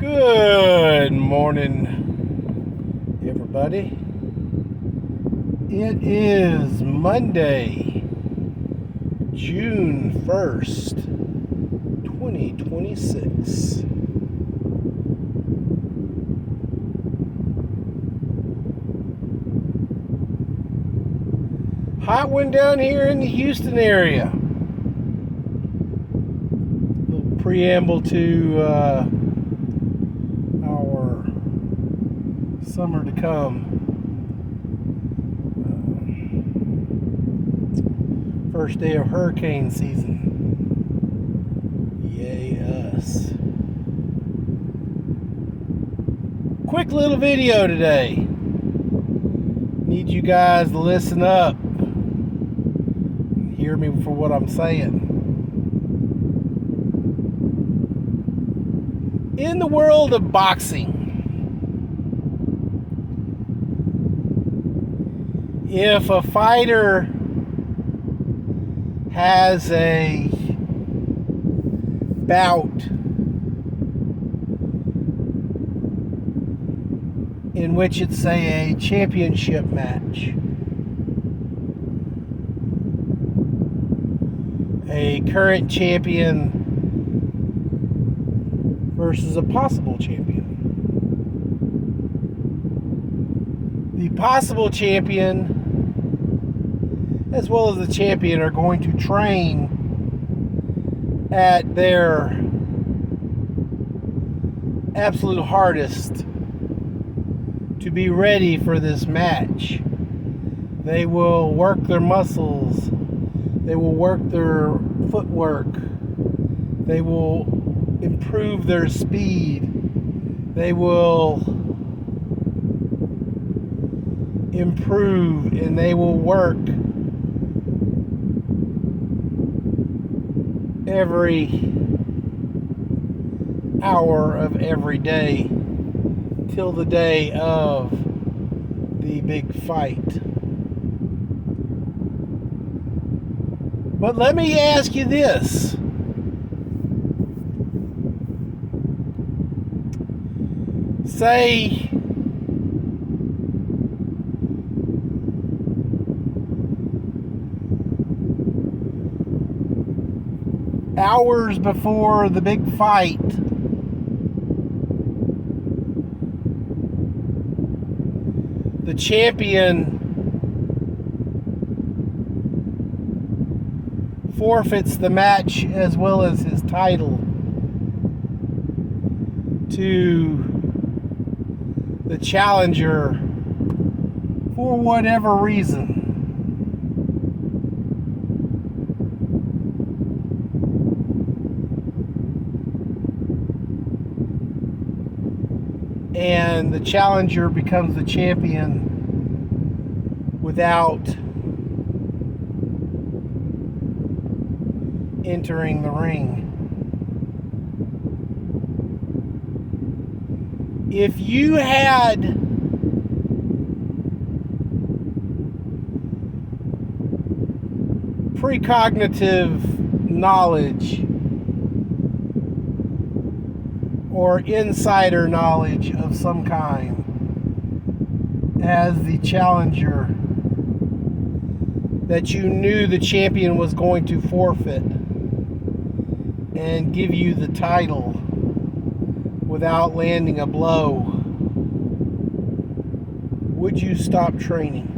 Good morning, everybody. It is Monday, June 1st, 2026. Hot one down here in the Houston area. Little preamble to our summer to come. First day of hurricane season. Yay us. Quick little video today. Need you guys to listen up. Hear me for what I'm saying. In the world of boxing, if a fighter has a bout in which it's, say, a championship match, a current champion versus a possible champion. The possible champion as well as the champion are going to train at their absolute hardest to be ready for this match. They will work their muscles. They will work their footwork. They will improve their speed. They will improve and they will work every hour of every day till the day of the big fight. But let me ask you this. Say hours before the big fight, the champion forfeits the match as well as his title to the challenger for whatever reason. And the challenger becomes the champion without entering the ring. If you had precognitive knowledge or insider knowledge of some kind as the challenger, that you knew the champion was going to forfeit and give you the title without landing a blow, would you stop training?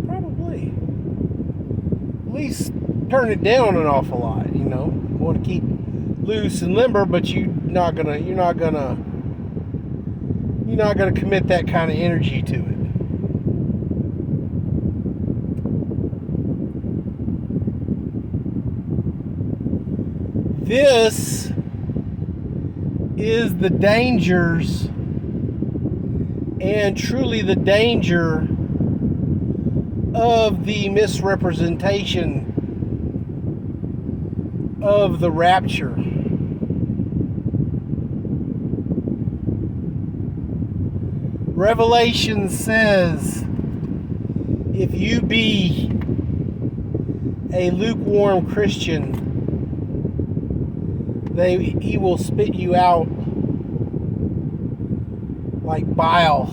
Probably. At least turn it down an awful lot, you know. You want to keep loose and limber, but you're not gonna commit that kind of energy to it. This is the dangers and truly the danger of the misrepresentation of the rapture. Revelation says, if you be a lukewarm Christian, he will spit you out like bile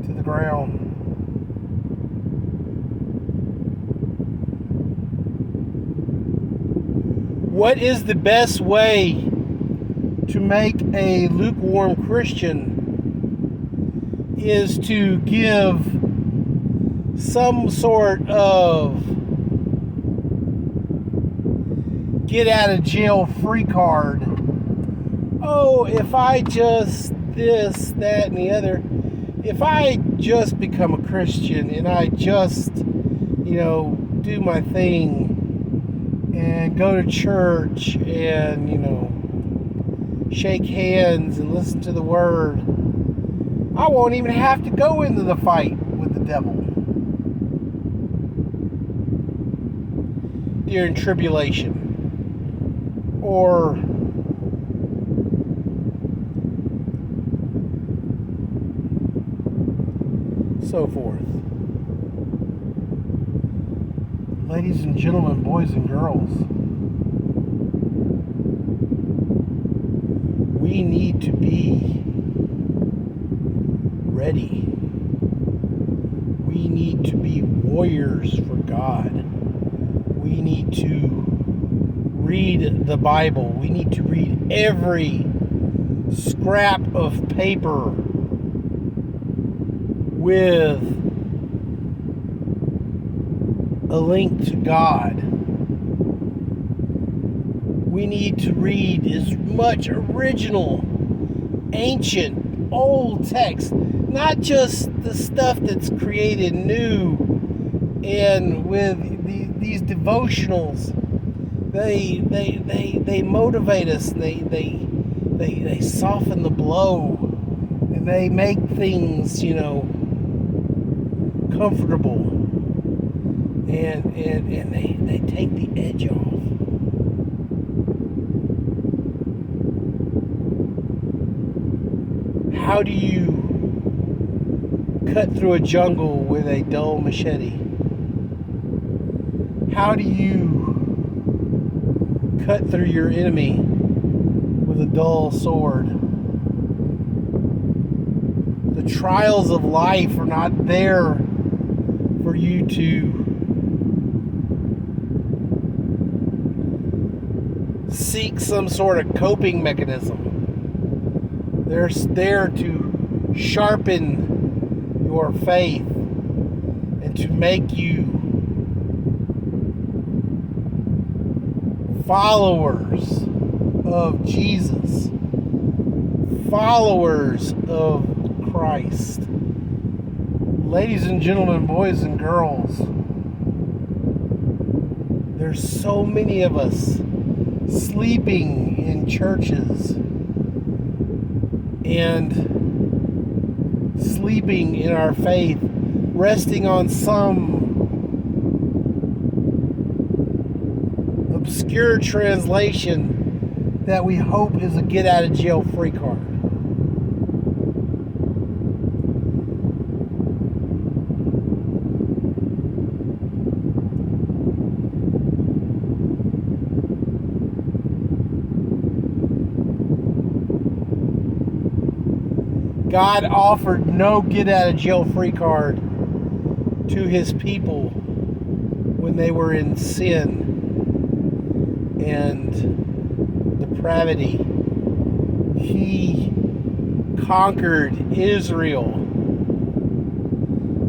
to the ground. What is the best way to make a lukewarm Christian? Is to give some sort of get out of jail free card. Oh, if I just this, that, and the other, if I just become a Christian and I just, do my thing and go to church and, shake hands and listen to the word, I won't even have to go into the fight with the devil during tribulation or so forth. Ladies and gentlemen, boys and girls, we need to be ready. We need to be warriors for God. We need to read the Bible. We need to read every scrap of paper with a link to God. We need to read as much original, ancient, old text, not just the stuff that's created new. And with these devotionals, they motivate us. They soften the blow, and they make things comfortable, and they take the edge off. How do you cut through a jungle with a dull machete? How do you cut through your enemy with a dull sword? The trials of life are not there for you to seek some sort of coping mechanism. They're there to sharpen your faith and to make you followers of Jesus, followers of Christ. Ladies and gentlemen, boys and girls, there's so many of us sleeping in churches and sleeping in our faith, resting on some obscure translation that we hope is a get out of jail free card. God offered no get out of jail free card to his people when they were in sin and depravity. He conquered Israel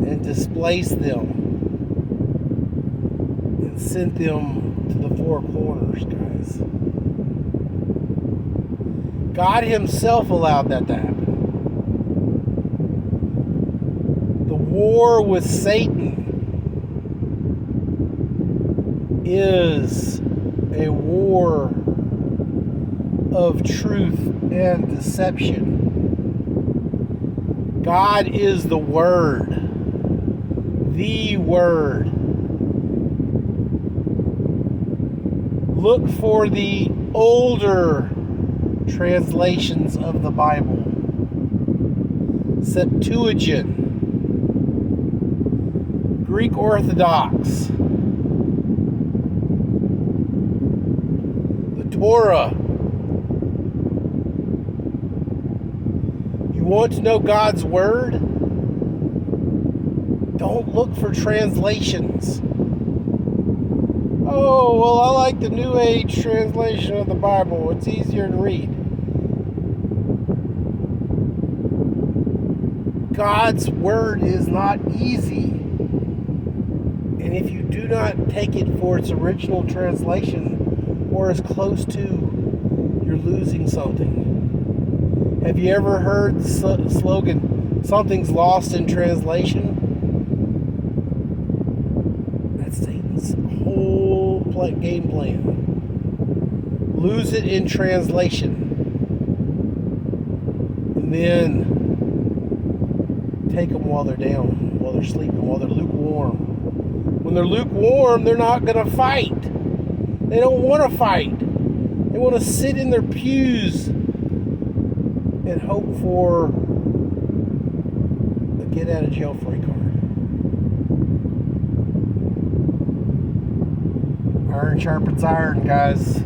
and displaced them and sent them to the four corners, guys. God himself allowed that to happen. The war with Satan is a war of truth and deception. God is the Word. The Word. Look for the older translations of the Bible. Septuagint, Greek Orthodox, Torah. You want to know God's Word? Don't look for translations. Oh, well, I like the New Age translation of the Bible. It's easier to read. God's Word is not easy. And if you do not take it for its original translation or as close to, you're losing something. Have you ever heard the slogan, something's lost in translation? That's Satan's whole game plan. Lose it in translation. And then take them while they're down, while they're sleeping, while they're lukewarm. When they're lukewarm, they're not going to fight. They don't want to fight. They want to sit in their pews and hope for a get out of jail free card. Iron sharpens iron, guys.